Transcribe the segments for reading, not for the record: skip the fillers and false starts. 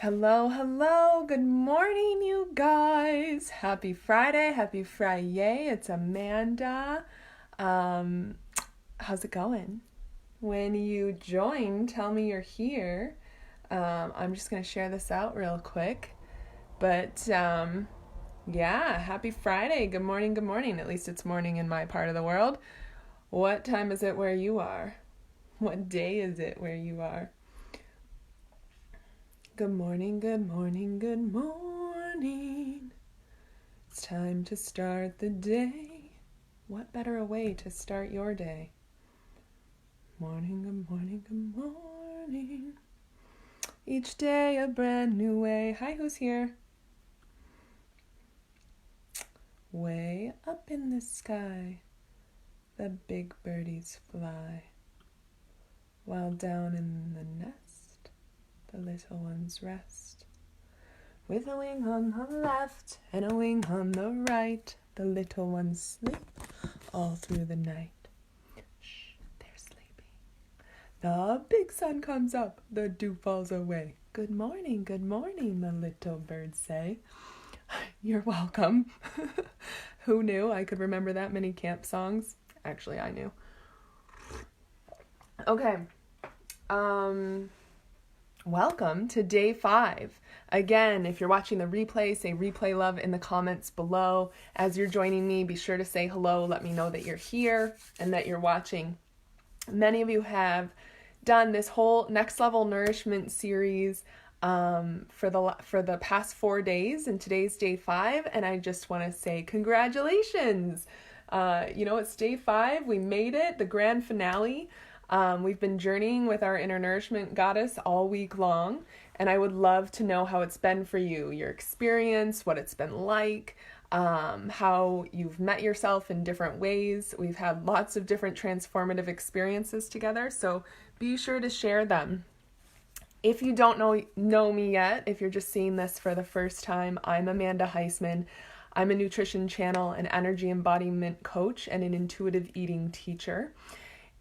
Hello, hello. Good morning, you guys. Happy Friday. Happy Friday. It's Amanda. Um, how's it going? When you join, tell me you're here. I'm just going to share this out real quick. But yeah, happy Friday. Good morning, good morning. At least it's morning in my part of the world. What time is it where you are? What day is it where you are? Good morning, good morning, good morning. It's time to start the day. What better a way to start your day? Morning, good morning, good morning. Each day a brand new way. Hi, who's here? Way up in the sky, the big birdies fly, while down in the nest, the little ones rest. With a wing on the left and a wing on the right, the little ones sleep all through the night. Shh, they're sleeping. The big sun comes up, the dew falls away. Good morning, the little birds say. You're welcome. Who knew I could remember that many camp songs? Actually, I knew. Okay. Welcome to day 5. Again, if you're watching the replay, say replay love in the comments below. As you're joining me, be sure to say hello. Let me know that you're here and that you're watching. Many of you have done this whole Next Level Nourishment series for the past 4 days, and today's day 5, and I just want to say congratulations. It's day 5. We made it, the grand finale. We've been journeying with our Inner Nourishment Goddess all week long, and I would love to know how it's been for you, your experience, what it's been like, how you've met yourself in different ways. We've had lots of different transformative experiences together, so be sure to share them. If you don't know me yet, if you're just seeing this for the first time, I'm Amanda Heisman. I'm a nutrition channel, an energy embodiment coach, and an intuitive eating teacher.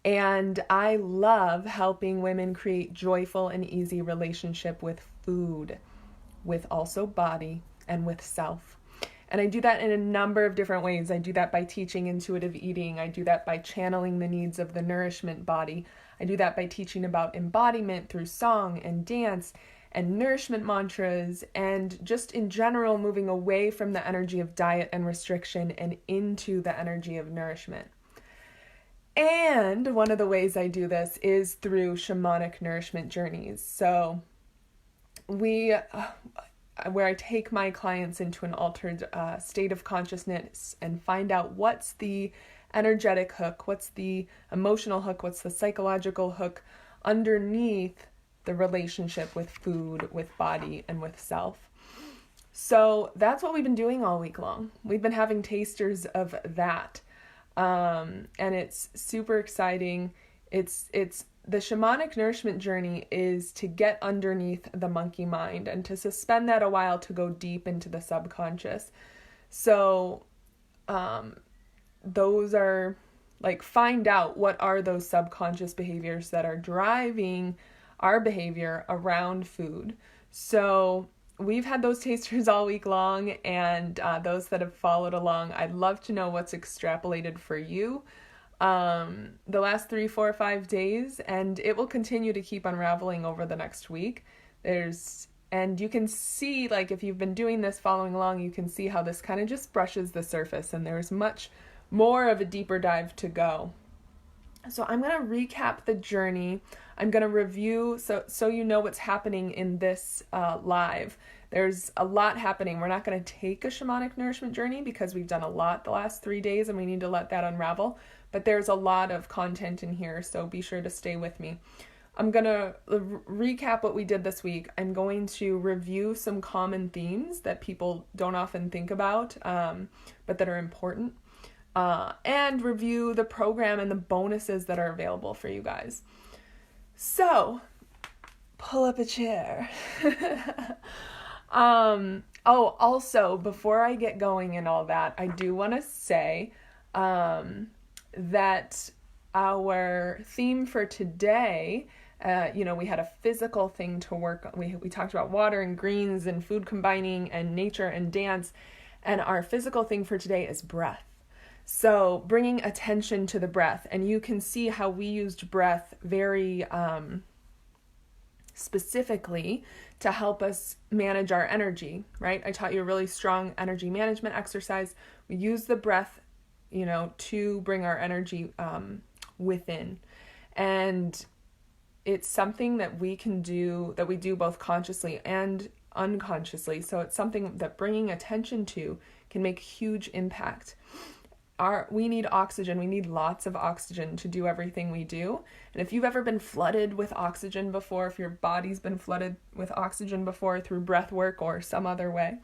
And I love helping women create joyful and easy relationship with food, with also body, and with self. And I do that in a number of different ways. I do that by teaching intuitive eating. I do that by channeling the needs of the nourishment body. I do that by teaching about embodiment through song and dance and nourishment mantras, and just in general moving away from the energy of diet and restriction and into the energy of nourishment. And one of the ways I do this is through shamanic nourishment journeys. So where I take my clients into an altered state of consciousness and find out what's the energetic hook, what's the emotional hook, what's the psychological hook underneath the relationship with food, with body, and with self. So that's what we've been doing all week long. We've been having tasters of that. And it's super exciting. It's the shamanic nourishment journey is to get underneath the monkey mind and to suspend that a while to go deep into the subconscious. So, those are find out what are those subconscious behaviors that are driving our behavior around food. So we've had those tasters all week long, and those that have followed along, I'd love to know what's extrapolated for you the last 3, 4, 5 days, and it will continue to keep unraveling over the next week. And you can see, if you've been doing this, following along, you can see how this kind of just brushes the surface, and there's much more of a deeper dive to go. So I'm going to recap the journey. I'm going to review so you know what's happening in this live. There's a lot happening. We're not going to take a shamanic nourishment journey because we've done a lot the last 3 days and we need to let that unravel. But there's a lot of content in here, so be sure to stay with me. I'm going to recap what we did this week. I'm going to review some common themes that people don't often think about, but that are important. And review the program and the bonuses that are available for you guys. So, pull up a chair. Also, before I get going and all that, I do want to say that our theme for today We had a physical thing to work on. We talked about water and greens and food combining and nature and dance. And our physical thing for today is breath. So bringing attention to the breath. And you can see how we used breath very specifically to help us manage our energy, right? I taught you a really strong energy management exercise. We use the breath, to bring our energy within. And it's something that we can do, that we do both consciously and unconsciously. So it's something that bringing attention to can make huge impact. We need oxygen. We need lots of oxygen to do everything we do. And if you've ever been flooded with oxygen before, if your body's been flooded with oxygen before through breath work or some other way,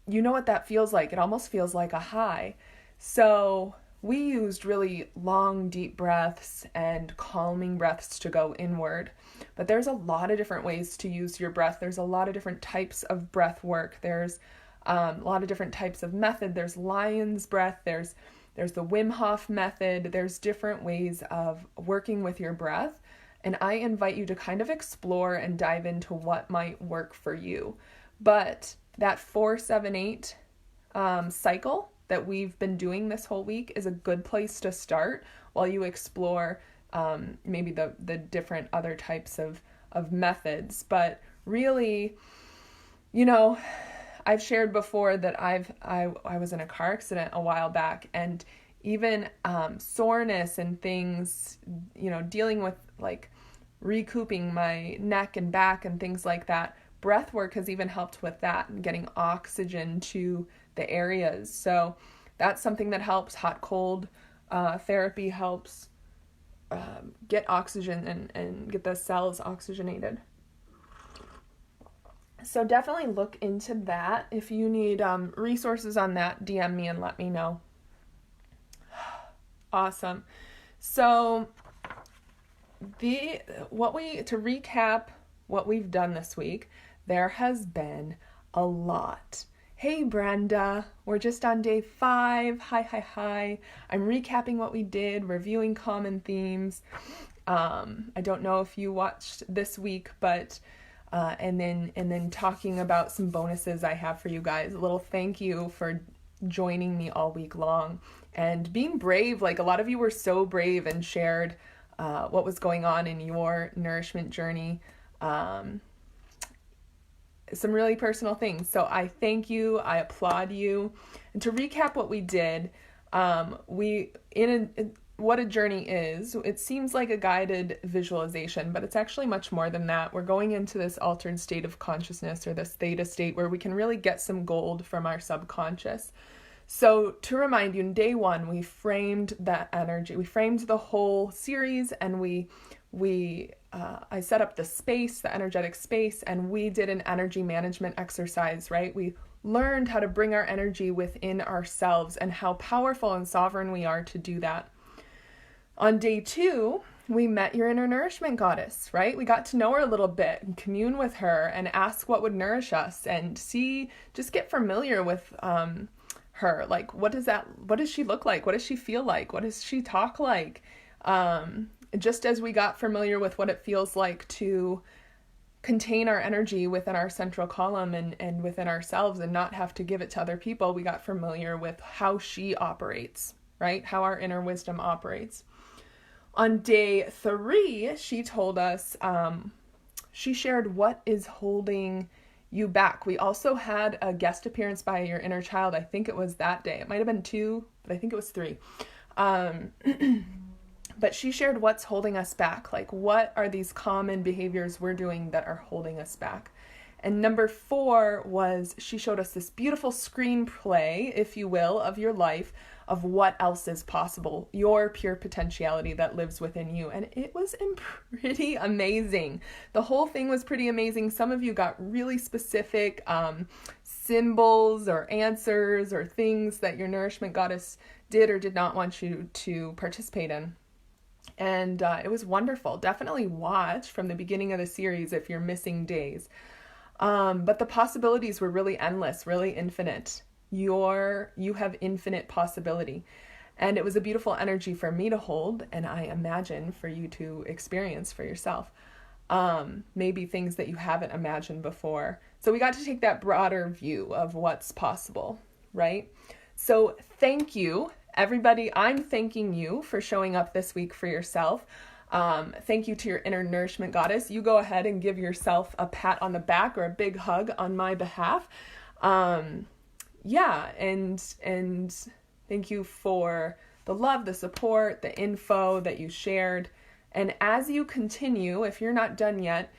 you know what that feels like. It almost feels like a high. So we used really long, deep breaths and calming breaths to go inward. But there's a lot of different ways to use your breath. There's a lot of different types of breath work. There's a lot of different types of method. There's lion's breath. There's the Wim Hof method. There's different ways of working with your breath. And I invite you to kind of explore and dive into what might work for you. But that 4-7-8 cycle that we've been doing this whole week is a good place to start while you explore maybe the different other types of methods. But really, I've shared before that I was in a car accident a while back, and even soreness and things, dealing with like recouping my neck and back and things like that. Breath work has even helped with that and getting oxygen to the areas. So that's something that helps. Hot cold therapy helps get oxygen and get the cells oxygenated. So definitely look into that. If you need resources on that, DM me and let me know. Awesome. So to recap what we've done this week, there has been a lot. Hey Brenda, we're just on day 5. Hi. I'm recapping what we did, reviewing common themes. I don't know if you watched this week, but and then talking about some bonuses I have for you guys. A little thank you for joining me all week long and being brave. Like, a lot of you were so brave and shared what was going on in your nourishment journey. Some really personal things. So I thank you. I applaud you. And to recap what we did, what a journey is, it seems like a guided visualization, but it's actually much more than that. We're going into this altered state of consciousness, or this theta state, where we can really get some gold from our subconscious. So to remind you, in day 1, we framed that energy. We framed the whole series, and I set up the space, the energetic space, and we did an energy management exercise, right? We learned how to bring our energy within ourselves and how powerful and sovereign we are to do that. On day 2, we met your inner nourishment goddess, right? We got to know her a little bit and commune with her and ask what would nourish us and just get familiar with her. Like, what does she look like? What does she feel like? What does she talk like? Just as we got familiar with what it feels like to contain our energy within our central column and within ourselves and not have to give it to other people, we got familiar with how she operates, right? How our inner wisdom operates. On day 3, she told us, she shared what is holding you back. We also had a guest appearance by your inner child. I think it was that day. It might have been 2, but I think it was 3. But she shared what's holding us back. Like, what are these common behaviors we're doing that are holding us back? And number 4 was, she showed us this beautiful screenplay, if you will, of your life, of what else is possible, your pure potentiality that lives within you. And it was pretty amazing. The whole thing was pretty amazing. Some of you got really specific symbols or answers or things that your nourishment goddess did or did not want you to participate in. And it was wonderful. Definitely watch from the beginning of the series if you're missing days. But the possibilities were really endless, really infinite. You have infinite possibility. And it was a beautiful energy for me to hold, and I imagine for you to experience for yourself. Maybe things that you haven't imagined before. So we got to take that broader view of what's possible, right? So thank you, everybody. I'm thanking you for showing up this week for yourself. Thank you to your inner nourishment goddess. You go ahead and give yourself a pat on the back or a big hug on my behalf. Yeah, and thank you for the love, the support, the info that you shared. And as you continue, if you're not done yet,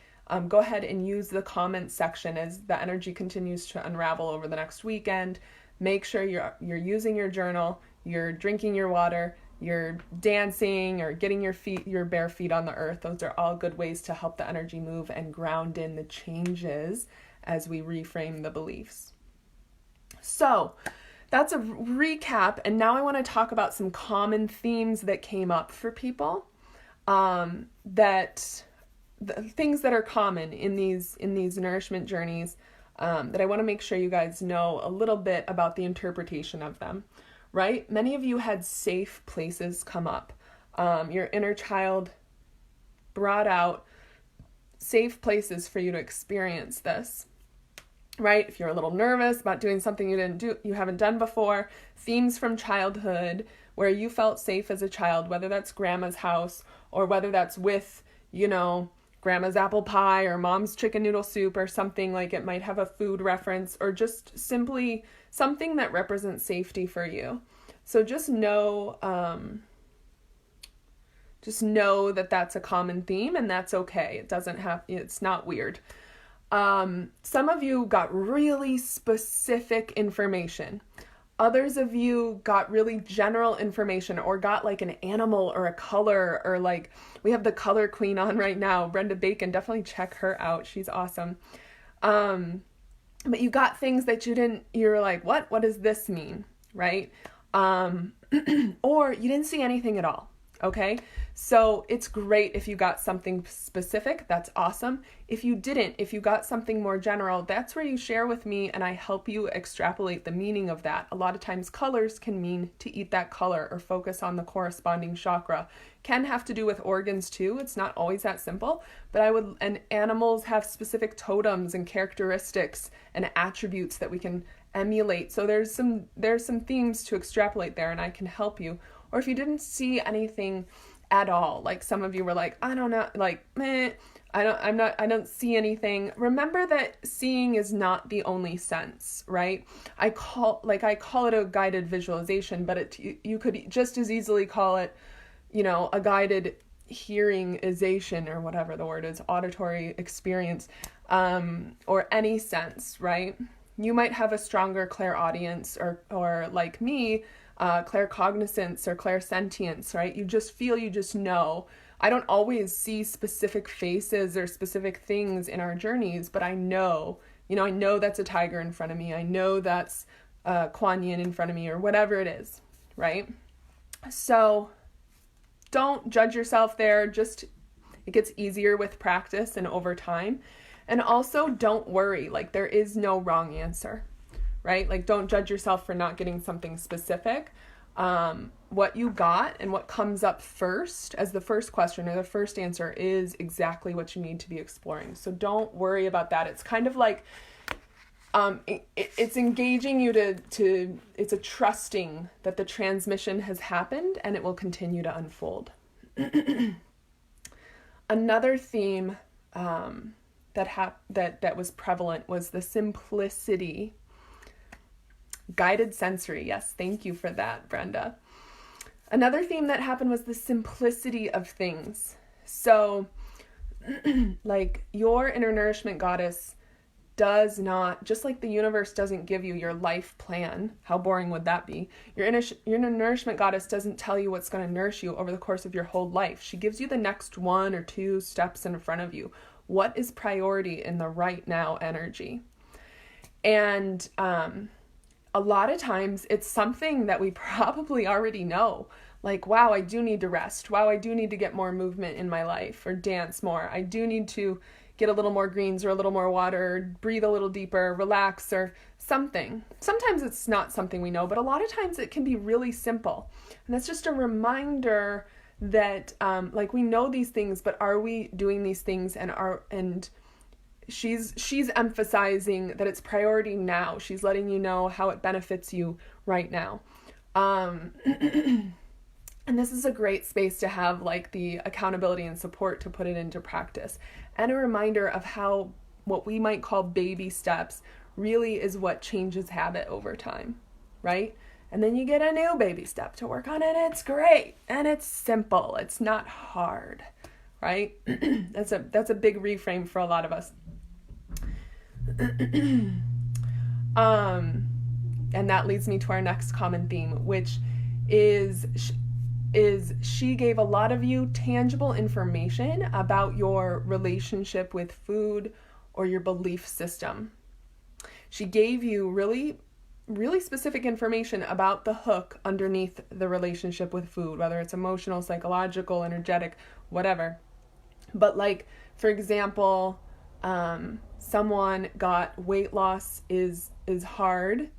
go ahead and use the comments section as the energy continues to unravel over the next weekend. Make sure you're using your journal, you're drinking your water, you're dancing or getting your bare feet on the earth. Those are all good ways to help the energy move and ground in the changes as we reframe the beliefs. So that's a recap. And now I want to talk about some common themes that came up for people, that the things that are common in these nourishment journeys, that I want to make sure you guys know a little bit about the interpretation of them, right? Many of you had safe places come up. Your inner child brought out safe places for you to experience this, right? If you're a little nervous about doing something you haven't done before, themes from childhood where you felt safe as a child, whether that's grandma's house or whether that's with, grandma's apple pie or mom's chicken noodle soup or something, like it might have a food reference or just simply something that represents safety for you. So just know that that's a common theme, and that's okay. It's not weird. Some of you got really specific information. Others of you got really general information or got like an animal or a color, or like we have the color queen on right now, Brenda Bacon. Definitely check her out. She's awesome. But you got things that you're like, what does this mean? Right? Or you didn't see anything at all. Okay. So it's great if you got something specific, that's awesome. If you didn't, if you got something more general, that's where you share with me and I help you extrapolate the meaning of that. A lot of times colors can mean to eat that color or focus on the corresponding chakra. Can have to do with organs too. It's not always that simple, but and animals have specific totems and characteristics and attributes that we can emulate. So there's some themes to extrapolate there and I can help you. Or if you didn't see anything at all, like some of you were like, I don't know, like, I don't see anything. Remember that seeing is not the only sense, right? I call it a guided visualization, but you could just as easily call it, a guided hearingization or whatever the word is, auditory experience, or any sense, right? You might have a stronger clairaudience or like me, claircognizance or clairsentience, right? You just know. I don't always see specific faces or specific things in our journeys, but I know that's a tiger in front of me. I know that's Kuan Yin in front of me or whatever it is, right? So don't judge yourself there. It gets easier with practice and over time. And also don't worry, like there is no wrong answer, right? Like don't judge yourself for not getting something specific. What you got and what comes up first as the first question or the first answer is exactly what you need to be exploring. So don't worry about that. It's kind of like, it's engaging you it's a trusting that the transmission has happened and it will continue to unfold. Another theme, that was prevalent was the simplicity. Guided sensory. Yes, thank you for that, Brenda. Another theme that happened was the simplicity of things. So, like your inner nourishment goddess does not, just like the universe doesn't give you your life plan. How boring would that be? Your inner nourishment goddess doesn't tell you what's going to nourish you over the course of your whole life. She gives you the next 1 or 2 steps in front of you. What is priority in the right now energy? And a lot of times it's something that we probably already know. Like, wow, I do need to rest. Wow, I do need to get more movement in my life or dance more. I do need to, get a little more greens or a little more water, breathe a little deeper, relax, or something. Sometimes it's not something we know, but a lot of times it can be really simple. And that's just a reminder that like we know these things, but are we doing these things? And she's emphasizing that it's priority now. She's letting you know how it benefits you right now. And this is a great space to have like the accountability and support to put it into practice, and a reminder of how what we might call baby steps really is what changes habit over time, right? And then you get a new baby step to work on, and it's great, and it's simple, it's not hard, right? That's a big reframe for a lot of us. And that leads me to our next common theme, which is she gave a lot of you tangible information about your relationship with food or your belief system. She gave you really, really specific information about the hook underneath the relationship with food, whether it's emotional, psychological, energetic, whatever. But like, for example, someone got weight loss is hard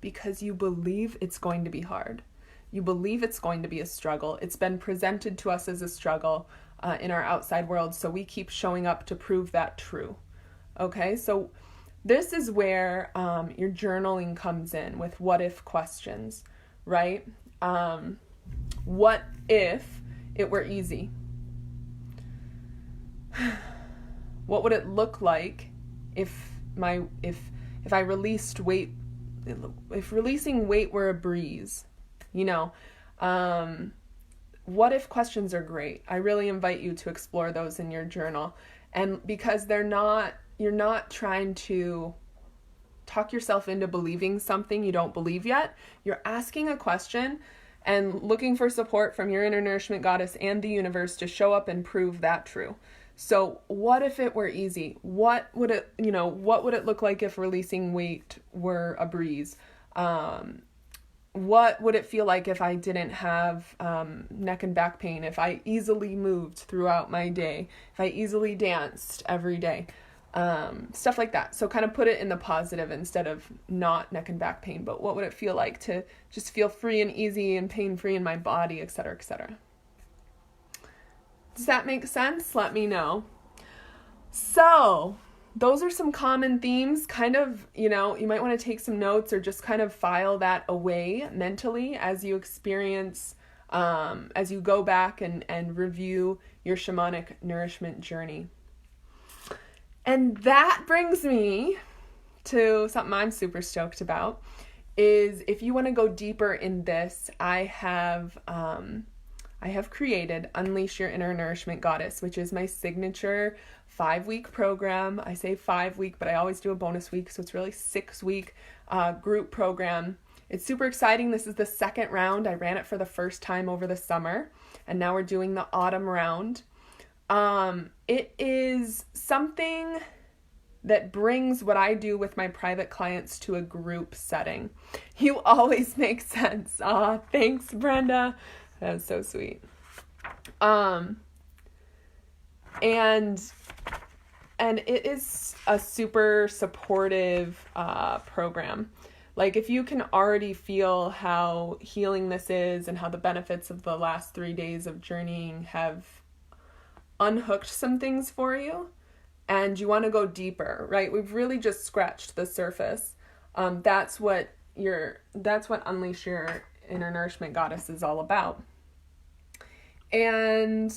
because you believe it's going to be hard. You believe it's going to be a struggle. It's been presented to us as a struggle in our outside world, so we keep showing up to prove that true. Okay, so this is where your journaling comes in with what if questions, right? What if it were easy? What would it look like if I released weight, if releasing weight were a breeze? You know, what if questions are great. I really invite you to explore those in your journal. And because you're not trying to talk yourself into believing something you don't believe yet. You're asking a question and looking for support from your inner nourishment goddess and the universe to show up and prove that true. So what if it were easy? What would it look like if releasing weight were a breeze? What would it feel like if I didn't have neck and back pain, if I easily moved throughout my day, if I easily danced every day, stuff like that. So kind of put it in the positive instead of not neck and back pain, but what would it feel like to just feel free and easy and pain-free in my body, etc., etc. Does that make sense? Let me know. So those are some common themes, kind of, you might want to take some notes or just kind of file that away mentally as you experience, as you go back and review your shamanic nourishment journey. And that brings me to something I'm super stoked about, is if you want to go deeper in this, I have created Unleash Your Inner Nourishment Goddess, which is my signature 5-week program. I say 5-week, but I always do a bonus week, so it's really 6-week group program. It's super exciting. This is the second round. I ran it for the first time over the summer, and now we're doing the autumn round. It is something that brings what I do with my private clients to a group setting. You always make sense. Aw, thanks, Brenda. That was so sweet. And it is a super supportive program. Like, if you can already feel how healing this is and how the benefits of the last 3 days of journeying have unhooked some things for you, and you want to go deeper, right? We've really just scratched the surface. That's what Unleash Your Inner Nourishment Goddess is all about. And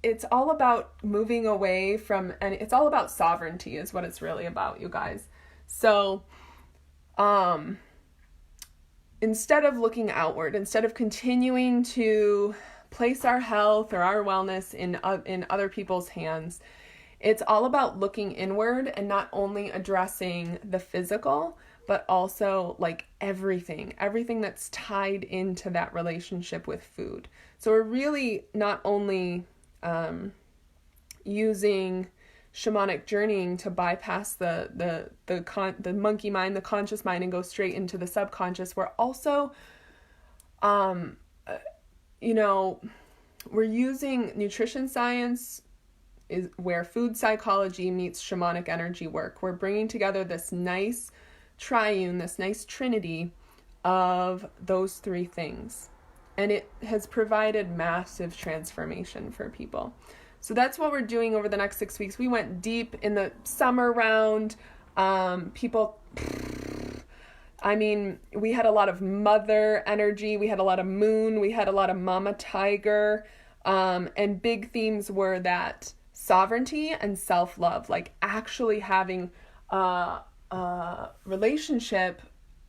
it's all about moving away from, and it's all about sovereignty is what it's really about, you guys. So instead of looking outward, instead of continuing to place our health or our wellness in other people's hands, it's all about looking inward and not only addressing the physical, but also like everything that's tied into that relationship with food. So we're really not only using shamanic journeying to bypass the monkey mind, the conscious mind, and go straight into the subconscious. We're also we're using nutrition science is where food psychology meets shamanic energy work. We're bringing together this nice triune, this nice trinity of those three things. And it has provided massive transformation for people. So that's what we're doing over the next 6 weeks. We went deep in the summer round. We had a lot of mother energy. We had a lot of moon. We had a lot of mama tiger. And big themes were that sovereignty and self-love, like actually having a relationship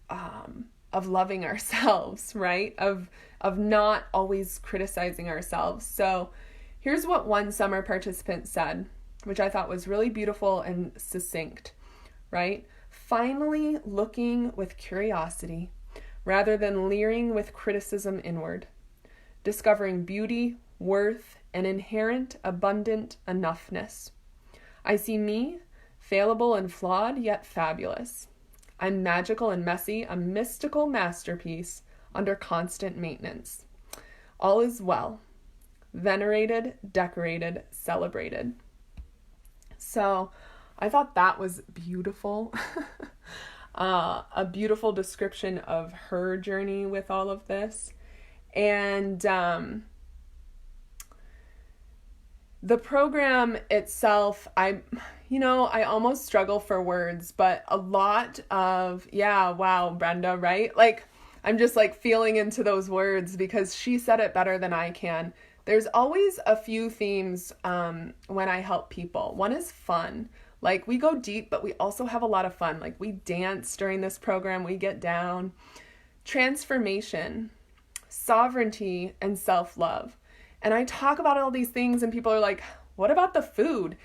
of loving ourselves, right? Of not always criticizing ourselves. So here's what one summer participant said, which I thought was really beautiful and succinct, right? Finally looking with curiosity rather than leering with criticism inward, discovering beauty, worth, and inherent abundant enoughness. I see me, fallible and flawed, yet fabulous. I'm magical and messy, a mystical masterpiece under constant maintenance. All is well. Venerated, decorated, celebrated. So I thought that was beautiful. A beautiful description of her journey with all of this. And the program itself, I almost struggle for words, but a lot of, yeah, wow, Brenda, right? Like, I'm just like feeling into those words because she said it better than I can. There's always a few themes when I help people. One is fun. Like, we go deep, but we also have a lot of fun. Like, we dance during this program, we get down. Transformation, sovereignty, and self-love. And I talk about all these things and people are like, what about the food?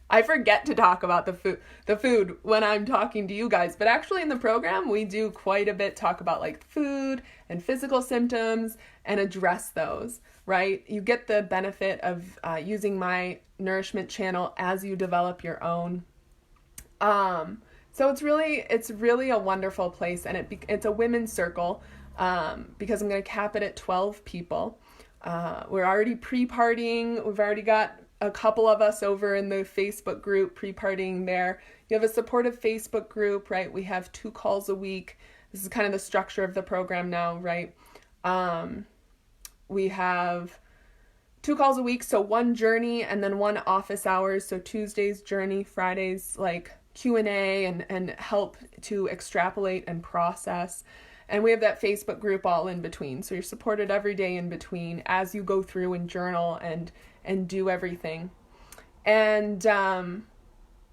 I forget to talk about the food when I'm talking to you guys, but actually in the program, we do quite a bit talk about like food and physical symptoms and address those, right? You get the benefit of using my nourishment channel as you develop your own. So it's really a wonderful place, and it's a women's circle because I'm going to cap it at 12 people. We're already pre-partying. We've already got a couple of us over in the Facebook group pre-partying there. You have a supportive Facebook group, right? We have 2 calls a week. This is kind of the structure of the program now, right? We have 2 calls a week, so 1 journey and then 1 office hours. So Tuesdays journey, Fridays like Q&A and help to extrapolate and process. And we have that Facebook group all in between. So you're supported every day in between as you go through and journal and do everything. And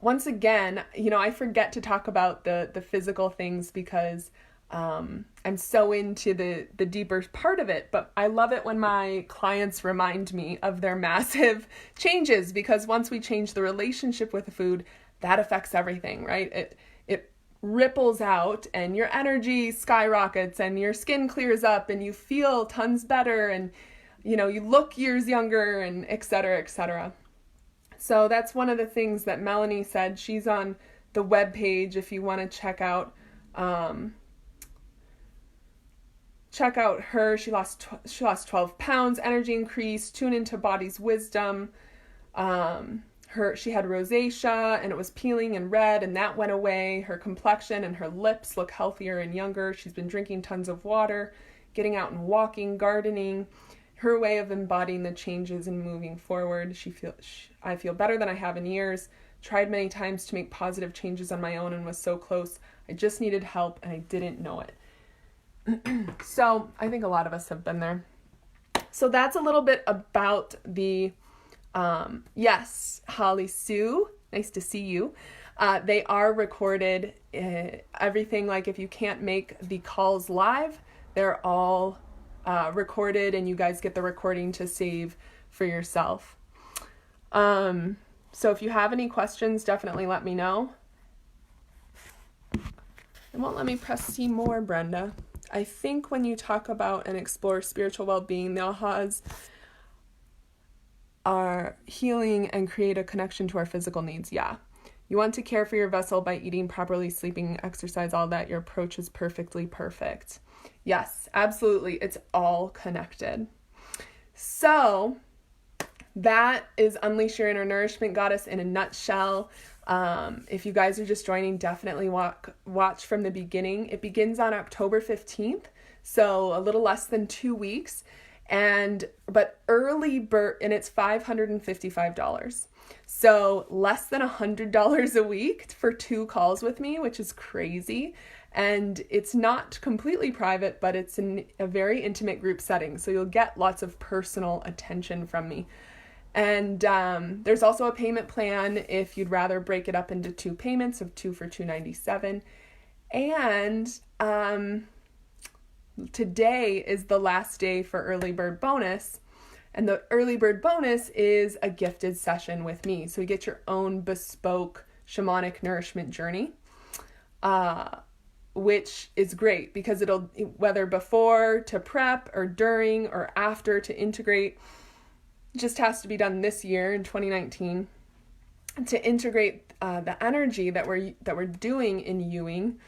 once again, I forget to talk about the physical things because I'm so into the deeper part of it. But I love it when my clients remind me of their massive changes, because once we change the relationship with the food, that affects everything, right? It ripples out and your energy skyrockets and your skin clears up and you feel tons better and you look years younger and et cetera, et cetera. So that's one of the things that Melanie said. She's on the webpage if you want to check out her. She lost 12 pounds, energy increased, tune into body's wisdom. She had rosacea and it was peeling and red and that went away. Her complexion and her lips look healthier and younger. She's been drinking tons of water, getting out and walking, gardening. Her way of embodying the changes and moving forward. I feel better than I have in years. Tried many times to make positive changes on my own and was so close. I just needed help and I didn't know it. So I think a lot of us have been there. So that's a little bit about the, yes, Holly Sue, nice to see you. They are recorded, everything, like if you can't make the calls live, they're all recorded and you guys get the recording to save for yourself. So if you have any questions, definitely let me know. It won't let me press see more, Brenda. I think when you talk about and explore spiritual well-being, the ahas are healing and create a connection to our physical needs. Yeah. You want to care for your vessel by eating properly, sleeping, exercise, all that. Your approach is perfectly perfect. Yes, absolutely. It's all connected. So that is Unleash Your Inner Nourishment Goddess in a nutshell. If you guys are just joining, definitely watch from the beginning. It begins on October 15th, so a little less than 2 weeks. But early bird, and it's $555. So less than $100 a week for 2 calls with me, which is crazy. And it's not completely private, but it's in a very intimate group setting. So you'll get lots of personal attention from me. And there's also a payment plan if you'd rather break it up into 2 payments of 2 for $297. And today is the last day for early bird bonus. And the early bird bonus is a gifted session with me. So you get your own bespoke shamanic nourishment journey, which is great because it'll, whether before to prep or during or after to integrate, just has to be done this year in 2019 to integrate the energy that we're doing in Ewing.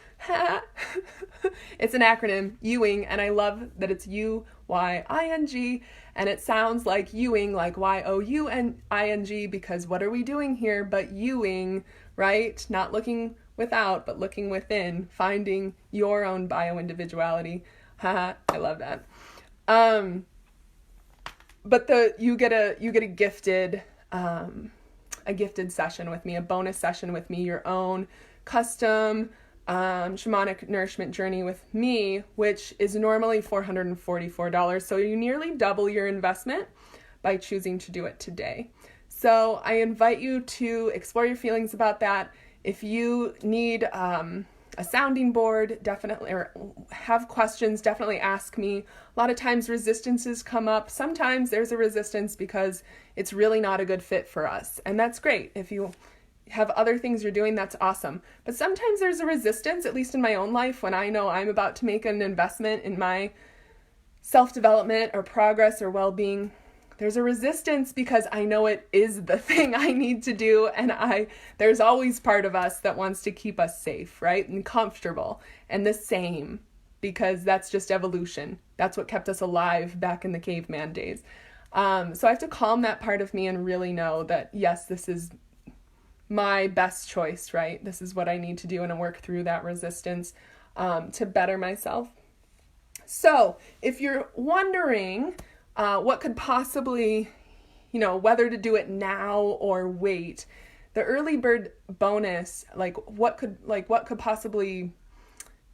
It's an acronym, Ewing, and I love that it's Uying, and it sounds like Ewing, like Youning, because what are we doing here but Ewing, right? Not looking without, but looking within, finding your own bio-individuality. I love that. But you get a gifted session with me, a bonus session with me, your own custom shamanic nourishment journey with me, which is normally $444. So you nearly double your investment by choosing to do it today. So I invite you to explore your feelings about that. If you need a sounding board, definitely, or have questions, definitely ask me. A lot of times resistances come up. Sometimes there's a resistance because it's really not a good fit for us. And that's great. If you have other things you're doing, that's awesome. But sometimes there's a resistance, at least in my own life, when I know I'm about to make an investment in my self-development or progress or well-being. There's a resistance because I know it is the thing I need to do, and there's always part of us that wants to keep us safe, right? And comfortable and the same, because that's just evolution. That's what kept us alive back in the caveman days. So I have to calm that part of me and really know that, yes, this is my best choice, right? This is what I need to do, and work through that resistance to better myself. So if you're wondering what could possibly, whether to do it now or wait, the early bird bonus, what could possibly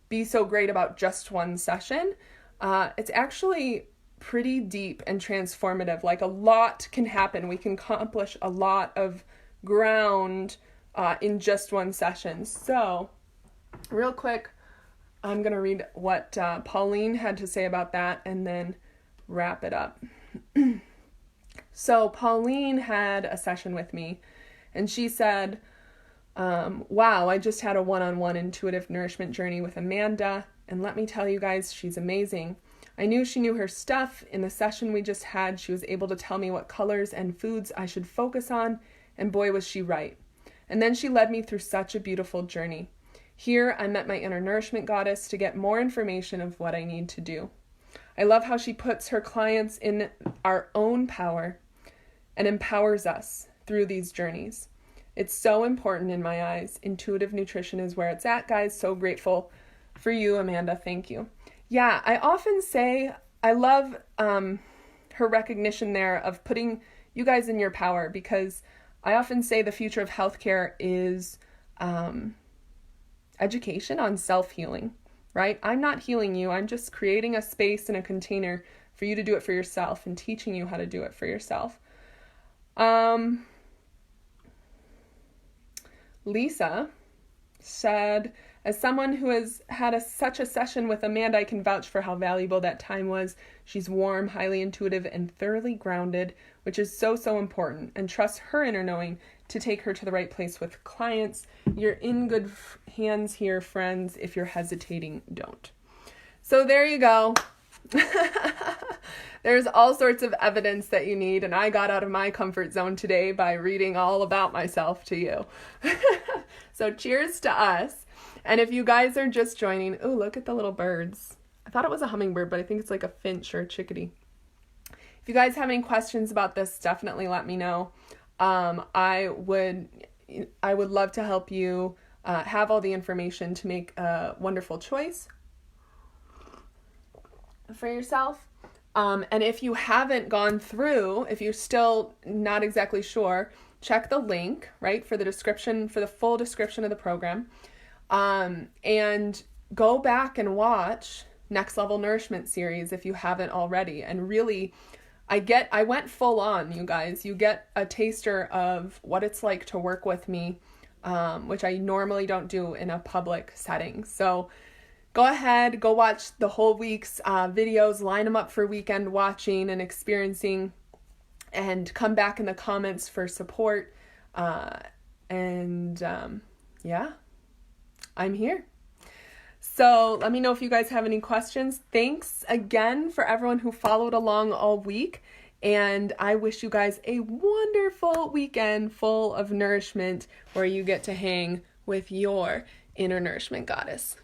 be so great about just one session? It's actually pretty deep and transformative. Like, a lot can happen. We can accomplish a lot of ground in just one session. So real quick, I'm going to read what Pauline had to say about that and then wrap it up. So Pauline had a session with me, and she said, wow, I just had a one-on-one intuitive nourishment journey with Amanda, and let me tell you guys, she's amazing. I knew she knew her stuff. In the session we just had, she was able to tell me what colors and foods I should focus on, and boy, was she right. And then she led me through such a beautiful journey. Here, I met my inner nourishment goddess to get more information of what I need to do. I love how she puts her clients in our own power and empowers us through these journeys. It's so important in my eyes. Intuitive nutrition is where it's at, guys. So grateful for you, Amanda. Thank you. Yeah, I often say I love her recognition there of putting you guys in your power, because I often say the future of healthcare is education on self-healing, right? I'm not healing you. I'm just creating a space and a container for you to do it for yourself and teaching you how to do it for yourself. Lisa said, as someone who has had such a session with Amanda, I can vouch for how valuable that time was. She's warm, highly intuitive, and thoroughly grounded, which is so, so important, and trust her inner knowing to take her to the right place with clients. You're in good hands here, friends. If you're hesitating, don't. So there you go. There's all sorts of evidence that you need, and I got out of my comfort zone today by reading all about myself to you. So cheers to us. And if you guys are just joining, oh, look at the little birds. I thought it was a hummingbird, but I think it's like a finch or a chickadee. If you guys have any questions about this, definitely let me know. I would love to help you have all the information to make a wonderful choice for yourself. And if you haven't gone through, if you're still not exactly sure, check the link, right, for the full description of the program. And go back and watch Next Level Nourishment series if you haven't already. And really, I went full on, you guys. You get a taster of what it's like to work with me, which I normally don't do in a public setting. So go ahead, go watch the whole week's videos, line them up for weekend watching and experiencing, and come back in the comments for support. Yeah, I'm here. So let me know if you guys have any questions. Thanks again for everyone who followed along all week. And I wish you guys a wonderful weekend full of nourishment where you get to hang with your inner nourishment goddess.